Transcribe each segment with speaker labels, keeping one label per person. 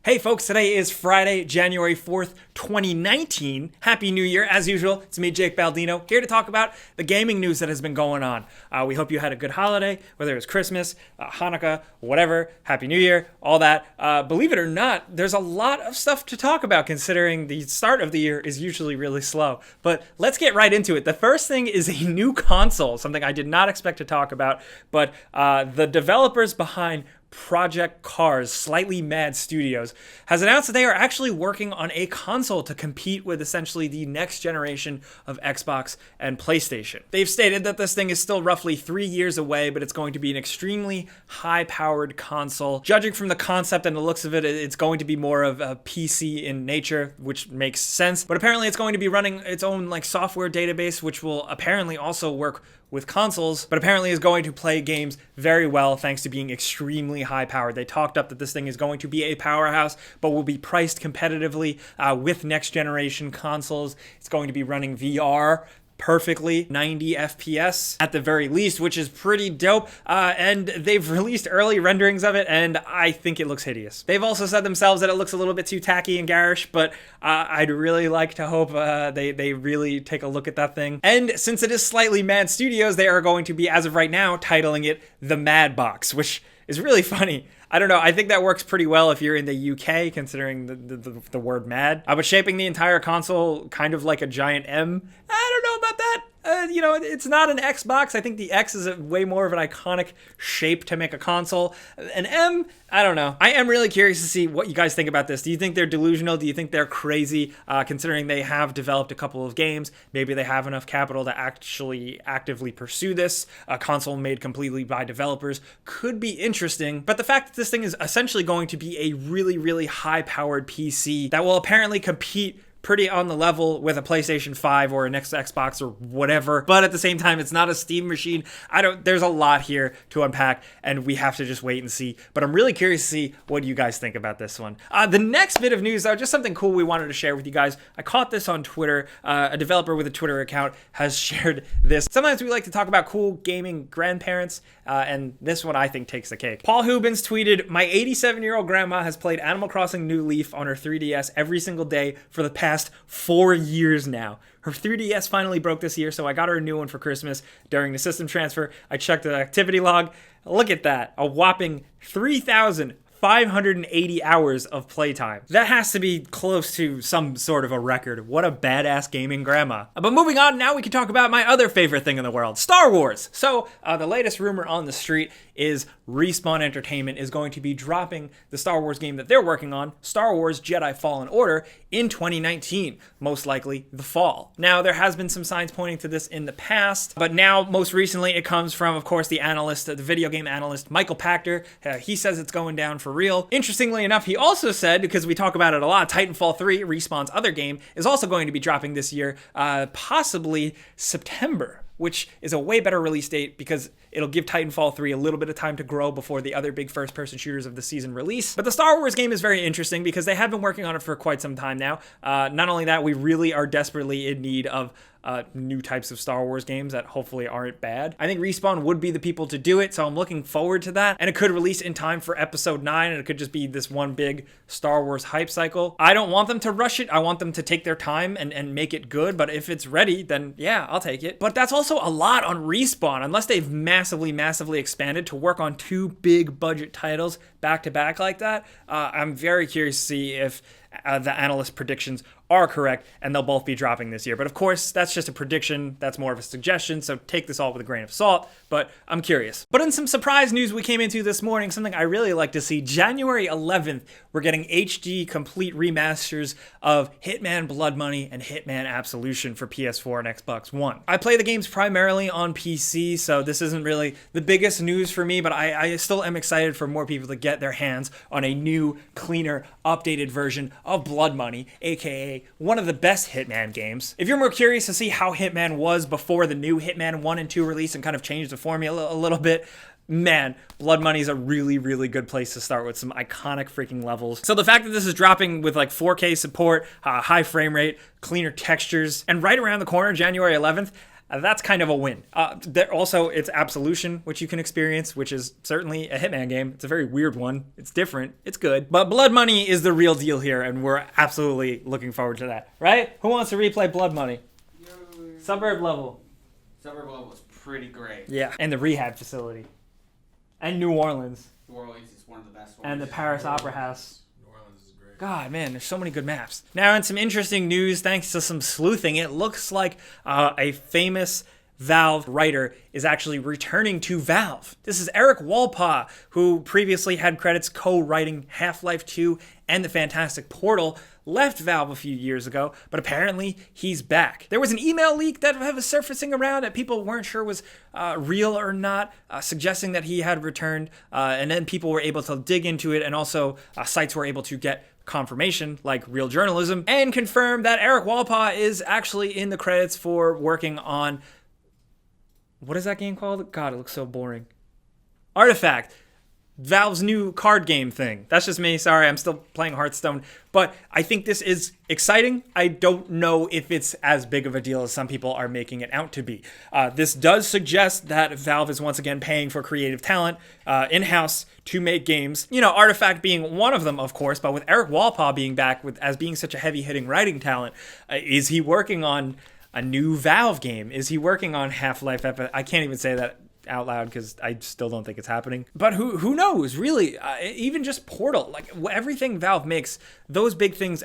Speaker 1: Hey folks, today is Friday, January 4th, 2019. Happy New Year. As usual, it's me, Jake Baldino, here to talk about the gaming news that has been going on. We hope you had a good holiday, whether it was Christmas, Hanukkah, whatever. Happy New Year, all that. Believe it or not, there's a lot of stuff to talk about considering the start of the year is usually really slow. But let's get right into it. The first thing is a new console, something I did not expect to talk about, but the developers behind Project Cars, Slightly Mad Studios, has announced that they are actually working on a console to compete with essentially the next generation of Xbox and PlayStation. They've stated that this thing is still roughly 3 years away, but it's going to be an extremely high-powered console. Judging from the concept and the looks of it, it's going to be more of a PC in nature, which makes sense. But apparently it's going to be running its own software database, which will apparently also work with consoles, but apparently is going to play games very well thanks to being extremely high powered. They talked up that this thing is going to be a powerhouse, but will be priced competitively with next generation consoles. It's going to be running VR perfectly, 90 FPS at the very least, which is pretty dope. And they've released early renderings of it, and I think it looks hideous. They've also said themselves that it looks a little bit too tacky and garish, but I'd really like to hope they really take a look at that thing. And since it is Slightly Mad Studios, they are going to be, as of right now, titling it the Mad Box, which is really funny. I don't know. I think that works pretty well if you're in the UK, considering the word mad. But shaping the entire console kind of like a giant M, I don't know about that. It's not an Xbox. I think the X is way more of an iconic shape to make a console. An M, I don't know. I am really curious to see what you guys think about this. Do you think they're delusional? Do you think they're crazy? Considering they have developed a couple of games, maybe they have enough capital to actually actively pursue this. A console made completely by developers could be interesting. But the fact that this thing is essentially going to be a really, really high-powered PC that will apparently compete pretty on the level with a PlayStation 5 or a next Xbox or whatever, but at the same time, it's not a Steam machine. There's a lot here to unpack, and we have to just wait and see, but I'm really curious to see what you guys think about this one. The next bit of news, though, just something cool we wanted to share with you guys. I caught this on Twitter. A developer with a Twitter account has shared this. Sometimes we like to talk about cool gaming grandparents, and this one I think takes the cake. Paul Hubens tweeted, "My 87-year-old grandma has played Animal Crossing New Leaf on her 3DS every single day for the past 4 years now. Her 3DS finally broke this year, so I got her a new one for Christmas. During the system transfer, I checked the activity log. Look at that, a whopping 3,580 hours of playtime. That has to be close to some sort of a record. What a badass gaming grandma." But moving on, now we can talk about my other favorite thing in the world, Star Wars. So the latest rumor on the street is Respawn Entertainment is going to be dropping the Star Wars game that they're working on, Star Wars Jedi Fallen Order, in 2019, most likely the fall. Now, there has been some signs pointing to this in the past, but now, most recently, it comes from, of course, the video game analyst, Michael Pachter. He says it's going down for real. Interestingly enough, he also said, because we talk about it a lot, Titanfall 3, Respawn's other game, is also going to be dropping this year, possibly September, which is a way better release date because it'll give Titanfall 3 a little bit of time to grow before the other big first-person shooters of the season release. But the Star Wars game is very interesting because they have been working on it for quite some time now. Not only that, we really are desperately in need of new types of Star Wars games that hopefully aren't bad. I think Respawn would be the people to do it, so I'm looking forward to that. And it could release in time for Episode 9, and it could just be this one big Star Wars hype cycle. I don't want them to rush it. I want them to take their time and make it good, but if it's ready, then yeah, I'll take it. But that's also a lot on Respawn, unless they've massively expanded to work on two big budget titles back to back like that. I'm very curious to see if the analyst predictions are correct, and they'll both be dropping this year. But of course, that's just a prediction. That's more of a suggestion, so take this all with a grain of salt, but I'm curious. But in some surprise news we came into this morning, something I really like to see, January 11th, we're getting HD complete remasters of Hitman Blood Money and Hitman Absolution for PS4 and Xbox One. I play the games primarily on PC, so this isn't really the biggest news for me, but I still am excited for more people to get their hands on a new, cleaner, updated version of Blood Money, aka one of the best Hitman games. If you're more curious to see how Hitman was before the new Hitman 1 and 2 release and kind of changed the formula a little bit, man, Blood Money is a really, really good place to start with some iconic freaking levels. So the fact that this is dropping with like 4K support, high frame rate, cleaner textures, and right around the corner, January 11th, that's kind of a win. It's Absolution, which you can experience, which is certainly a Hitman game. It's a very weird one. It's different. It's good. But Blood Money is the real deal here, and we're absolutely looking forward to that. Right? Who wants to replay Blood Money? Suburb level.
Speaker 2: Suburb level was pretty great.
Speaker 1: Yeah. And the rehab facility. And New Orleans.
Speaker 2: New Orleans is one of the best ones.
Speaker 1: And the Paris Opera House.
Speaker 3: Great.
Speaker 1: God, man, there's so many good maps. Now, in some interesting news, thanks to some sleuthing, it looks like a famous Valve writer is actually returning to Valve. This is Eric Walpaugh, who previously had credits co-writing Half-Life 2 and the Fantastic Portal, left Valve a few years ago, but apparently he's back. There was an email leak that was surfacing around that people weren't sure was real or not, suggesting that he had returned, and then people were able to dig into it, and also sites were able to get confirmation, like Real Journalism, and confirm that Eric Walpaugh is actually in the credits for working on... What is that game called? God, it looks so boring. Artifact. Valve's new card game thing. That's just me. Sorry, I'm still playing Hearthstone. But I think this is exciting. I don't know if it's as big of a deal as some people are making it out to be. This does suggest that Valve is once again paying for creative talent in-house to make games. You know, Artifact being one of them, of course, but with Eric Walpaugh being back as being such a heavy-hitting writing talent, is he working on a new Valve game? Is he working on Half-Life? I can't even say that out loud because I still don't think it's happening. But who knows, really? Even just Portal, like everything Valve makes, those big things,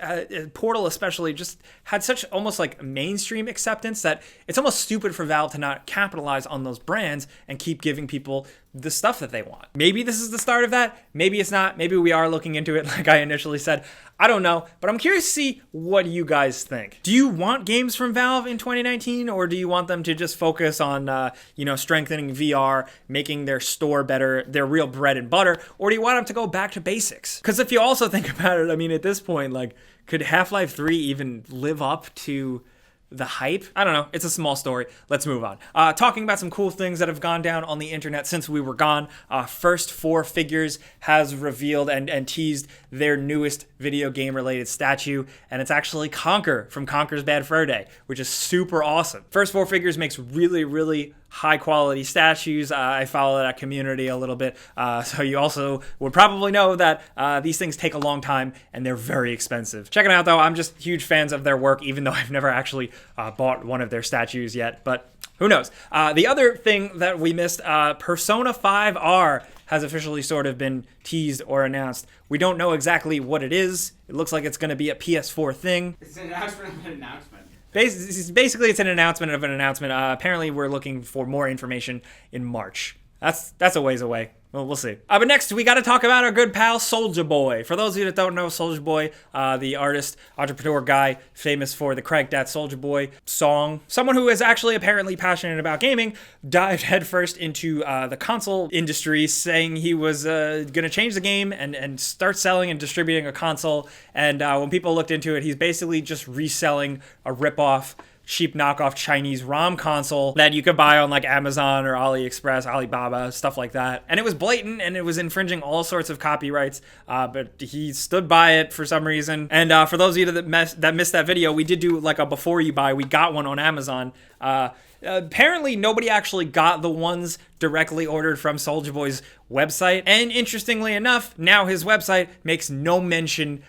Speaker 1: Portal especially, just had such almost like mainstream acceptance that it's almost stupid for Valve to not capitalize on those brands and keep giving people the stuff that they want. Maybe this is the start of that. Maybe it's not. Maybe we are looking into it like I initially said. I don't know, but I'm curious to see what you guys think. Do you want games from Valve in 2019, or do you want them to just focus on, strengthening VR, making their store better, their real bread and butter, or do you want them to go back to basics? Because if you also think about it, I mean, at this point, like, could Half-Life 3 even live up to the hype? I don't know. It's a small story. Let's move on. Talking about some cool things that have gone down on the internet since we were gone. First Four Figures has revealed and teased their newest video game related statue, and it's actually Conker from Conker's Bad Fur Day, which is super awesome. First Four Figures makes really high quality statues. I follow that community a little bit, so you also would probably know that these things take a long time and they're very expensive. Check it out though. I'm just huge fans of their work, even though I've never actually bought one of their statues yet, but who knows. The other thing that we missed, Persona 5R has officially sort of been teased or announced. We don't know exactly what it is. It looks like it's going to be a PS4 thing.
Speaker 2: It's an announcement of an announcement.
Speaker 1: Basically, it's an announcement of an announcement. Apparently, we're looking for more information in March. That's a ways away. Well, we'll see. But next, we got to talk about our good pal, Souljaboy. For those of you that don't know, Souljaboy, the artist, entrepreneur guy, famous for the Crank That Souljaboy song. Someone who is actually apparently passionate about gaming, dived headfirst into the console industry, saying he was going to change the game and start selling and distributing a console. And when people looked into it, he's basically just reselling a ripoff, cheap knockoff Chinese ROM console that you could buy on like Amazon or AliExpress, Alibaba, stuff like that. And it was blatant and it was infringing all sorts of copyrights, but he stood by it for some reason. And for those of you that missed that video, we did do like a before you buy. We got one on Amazon. Apparently nobody actually got the ones directly ordered from Souljaboy's website. And interestingly enough, now his website makes no mention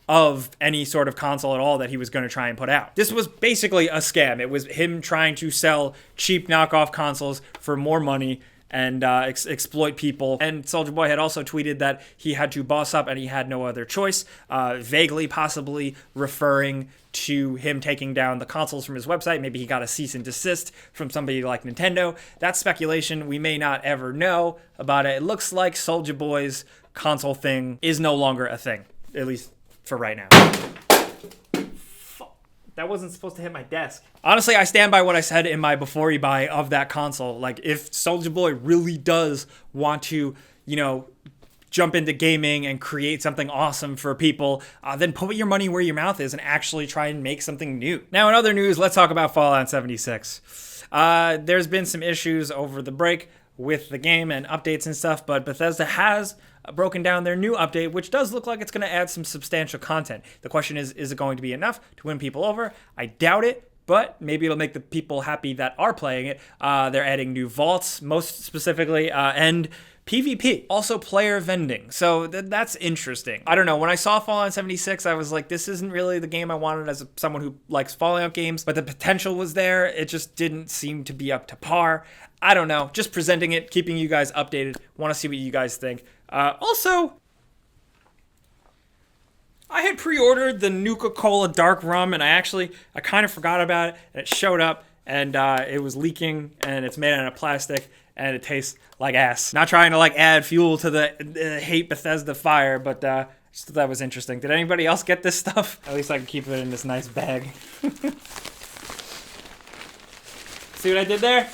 Speaker 1: of any sort of console at all that he was going to try and put out. This was basically a scam. It was him trying to sell cheap knockoff consoles for more money and exploit people. And Souljaboy had also tweeted that he had to boss up and he had no other choice, vaguely possibly referring to him taking down the consoles from his website. Maybe he got a cease and desist from somebody like Nintendo. That's speculation. We may not ever know about it. It looks like Souljaboy's console thing is no longer a thing, at least for right now. That wasn't supposed to hit my desk. Honestly, I stand by what I said in my before you buy of that console. Like, if Souljaboy really does want to, jump into gaming and create something awesome for people, then put your money where your mouth is and actually try and make something new. Now, in other news, let's talk about Fallout 76. There's been some issues over the break with the game and updates and stuff, but Bethesda has broken down their new update, which does look like it's going to add some substantial content. The question is it going to be enough to win people over? I doubt it, but maybe it'll make the people happy that are playing it. They're adding new vaults, most specifically, and PvP, also player vending. So that's interesting. I don't know. When I saw Fallout 76, I was like, this isn't really the game I wanted as someone who likes Fallout games, but the potential was there. It just didn't seem to be up to par. I don't know. Just presenting it, keeping you guys updated. Want to see what you guys think. Also, I had pre-ordered the Nuka-Cola Dark Rum, and I kind of forgot about it, and it showed up, and it was leaking, and it's made out of plastic, and it tastes like ass. Not trying to like add fuel to the hate Bethesda fire, but just thought that was interesting. Did anybody else get this stuff? At least I can keep it in this nice bag. See what I did there?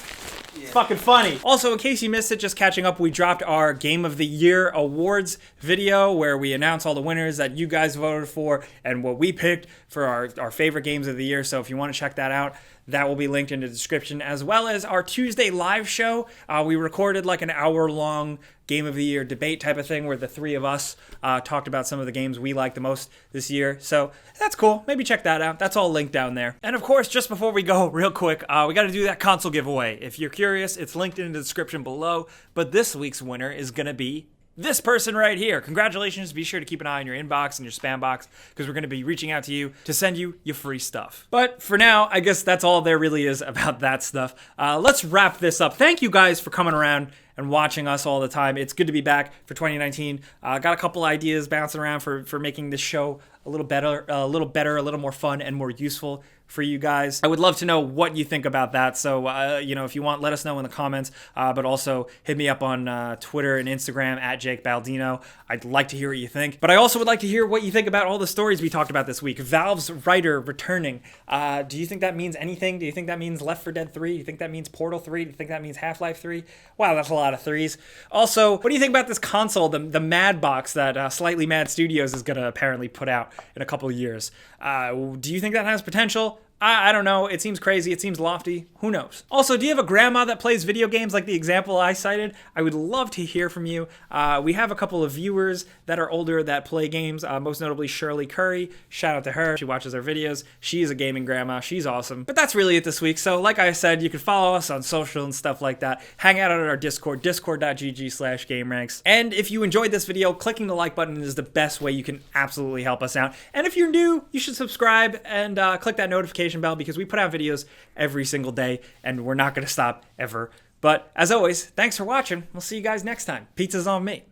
Speaker 1: It's fucking funny. Also, in case you missed it, just catching up, we dropped our Game of the Year awards video where we announce all the winners that you guys voted for and what we picked for our favorite games of the year. So if you want to check that out, that will be linked in the description, as well as our Tuesday live show. We recorded like an hour-long Game of the Year debate type of thing where the three of us talked about some of the games we liked the most this year. So that's cool. Maybe check that out. That's all linked down there. And of course, just before we go, real quick, we got to do that console giveaway. If you're curious, it's linked in the description below. But this week's winner is going to be this person right here. Congratulations. Be sure to keep an eye on your inbox and your spam box because we're going to be reaching out to you to send you your free stuff. But for now, I guess that's all there really is about that stuff. Let's wrap this up. Thank you guys for coming around and watching us all the time. It's good to be back for 2019. Got a couple ideas bouncing around for making this show a little better, a little more fun and more useful for you guys. I would love to know what you think about that. So, if you want, let us know in the comments, but also hit me up on Twitter and Instagram at Jake Baldino. I'd like to hear what you think, but I also would like to hear what you think about all the stories we talked about this week. Valve's writer returning. Do you think that means anything? Do you think that means Left 4 Dead 3? Do you think that means Portal 3? Do you think that means Half-Life 3? Wow, that's a lot of threes. Also, what do you think about this console, the Mad Box that Slightly Mad Studios is going to apparently put out in a couple years? Do you think that has potential? I don't know. It seems crazy. It seems lofty. Who knows? Also, do you have a grandma that plays video games like the example I cited? I would love to hear from you. We have a couple of viewers that are older that play games, most notably Shirley Curry. Shout out to her. She watches our videos. She is a gaming grandma. She's awesome. But that's really it this week. So like I said, you can follow us on social and stuff like that. Hang out at our Discord, discord.gg/GameRanx. And if you enjoyed this video, clicking the like button is the best way you can absolutely help us out. And if you're new, you should subscribe and click that notification bell because we put out videos every single day and we're not going to stop ever. But as always, thanks for watching. We'll see you guys next time. Pizza's on me.